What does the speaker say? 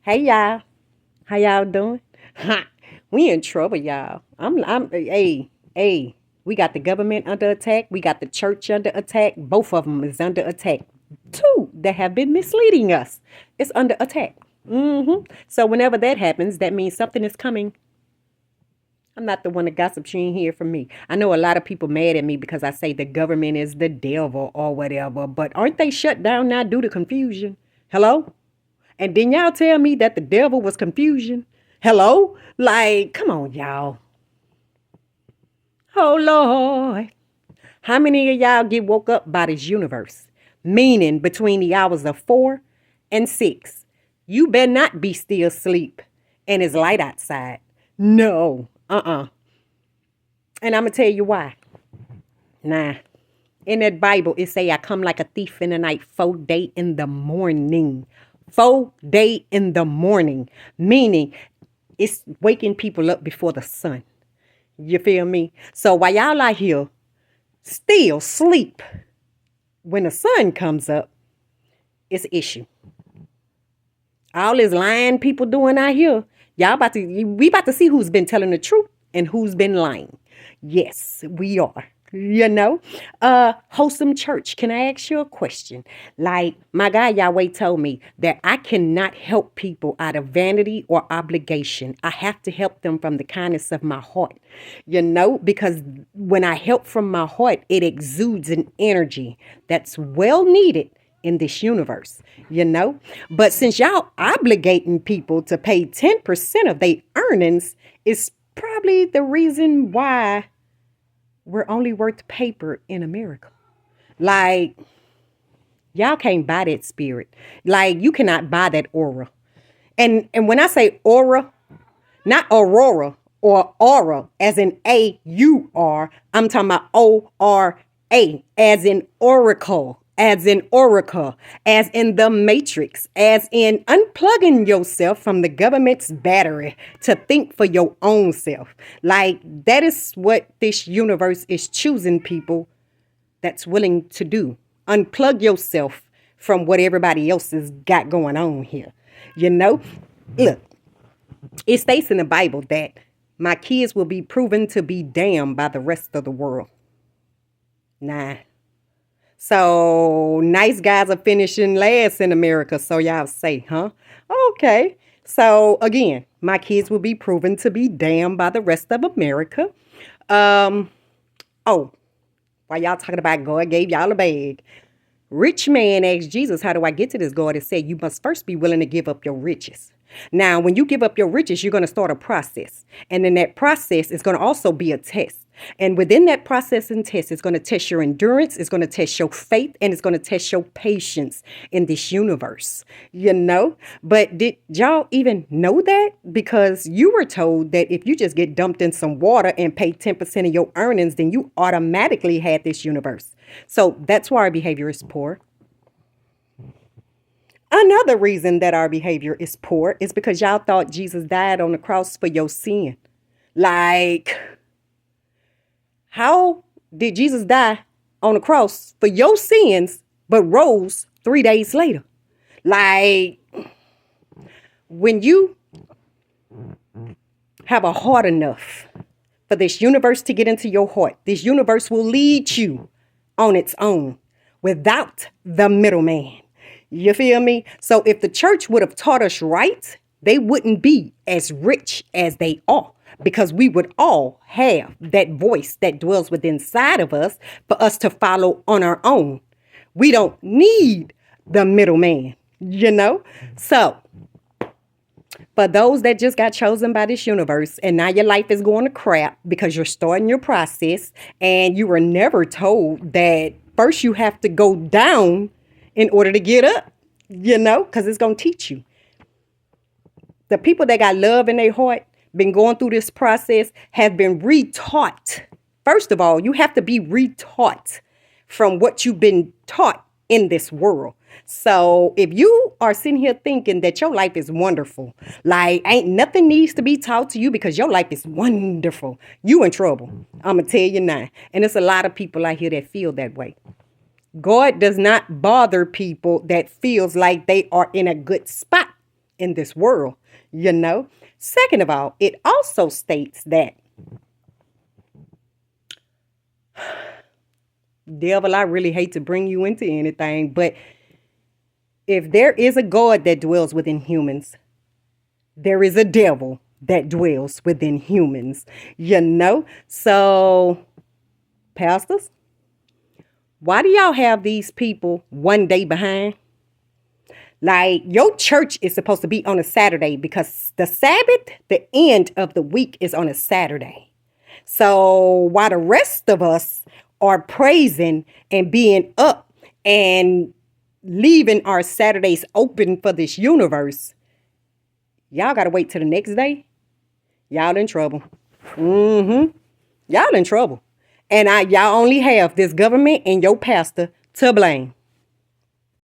Hey y'all, how y'all doing? Ha, we in trouble, y'all. Hey, we got the government under attack. We got the church under attack. Both of them is under attack. Two that have been misleading us. It's under attack. So whenever that happens, that means something is coming. I'm not the one that gossip. She ain't hear from me. I know a lot of people mad at me because I say the government is the devil or whatever, but aren't they shut down now due to confusion? Hello? And then y'all tell me that the devil was confusion. Hello? Like, come on, y'all. Oh, Lord. How many of y'all get woke up by this universe? Meaning between the hours of 4 and 6. You better not be still asleep and it's light outside. No. And I'm going to tell you why. Nah. In that Bible, it say, I come like a thief in the night, 4 day in the morning. 4 day in the morning. Meaning, it's waking people up before the sun. You feel me? So while y'all out here still sleep, when the sun comes up, it's an issue. All this lying people doing out here, we about to see who's been telling the truth and who's been lying. Yes, we are. Wholesome Church, can I ask you a question? Like my guy Yahweh told me that I cannot help people out of vanity or obligation. I have to help them from the kindness of my heart, because when I help from my heart, it exudes an energy that's well needed in this universe. But since y'all obligating people to pay 10% of their earnings, is probably the reason why we're only worth paper in America. Like, y'all can't buy that spirit. Like, you cannot buy that aura. And when I say aura, not aurora or aura, as in A-U-R, I'm talking about O-R-A, as in oracle, as in oracle, as in the matrix, as in unplugging yourself from the government's battery to think for your own self. Like, that is what this universe is choosing people that's willing to do. Unplug yourself from what everybody else has got going on here. Look, it states in the Bible that my kids will be proven to be damned by the rest of the world. Nah. So nice guys are finishing last in America. So y'all say, huh? Okay. So again, my kids will be proven to be damned by the rest of America. Oh, while y'all talking about God gave y'all a bag. Rich man asked Jesus, how do I get to this? God has said, you must first be willing to give up your riches. Now, when you give up your riches, you're going to start a process. And in that process, it's going to also be a test. And within that process and test, it's going to test your endurance, it's going to test your faith, and it's going to test your patience in this universe. But did y'all even know that? Because you were told that if you just get dumped in some water and pay 10% of your earnings, then you automatically had this universe. So that's why our behavior is poor. Another reason that our behavior is poor is because y'all thought Jesus died on the cross for your sin. Like, how did Jesus die on the cross for your sins, but rose 3 days later? Like, when you have a heart enough for this universe to get into your heart, this universe will lead you on its own without the middleman. You feel me? So if the church would have taught us right, they wouldn't be as rich as they are, because we would all have that voice that dwells within inside of us for us to follow on our own. We don't need the middleman. So for those that just got chosen by this universe and now your life is going to crap because you're starting your process and you were never told that first you have to go down in order to get up, because it's going to teach you. The people that got love in their heart, been going through this process, have been retaught. First of all, you have to be retaught from what you've been taught in this world. So if you are sitting here thinking that your life is wonderful, like ain't nothing needs to be taught to you because your life is wonderful, you in trouble. I'm going to tell you now. And there's a lot of people out here that feel that way. God does not bother people that feels like they are in a good spot in this world, you know. Second of all, it also states that, devil, I really hate to bring you into anything, but if there is a God that dwells within humans, there is a devil that dwells within humans, you know. So, pastors, why do y'all have these people one day behind? Like, your church is supposed to be on a Saturday because the Sabbath, the end of the week, is on a Saturday. So while the rest of us are praising and being up and leaving our Saturdays open for this universe, y'all got to wait till the next day. Y'all in trouble. Y'all in trouble. And y'all only have this government and your pastor to blame.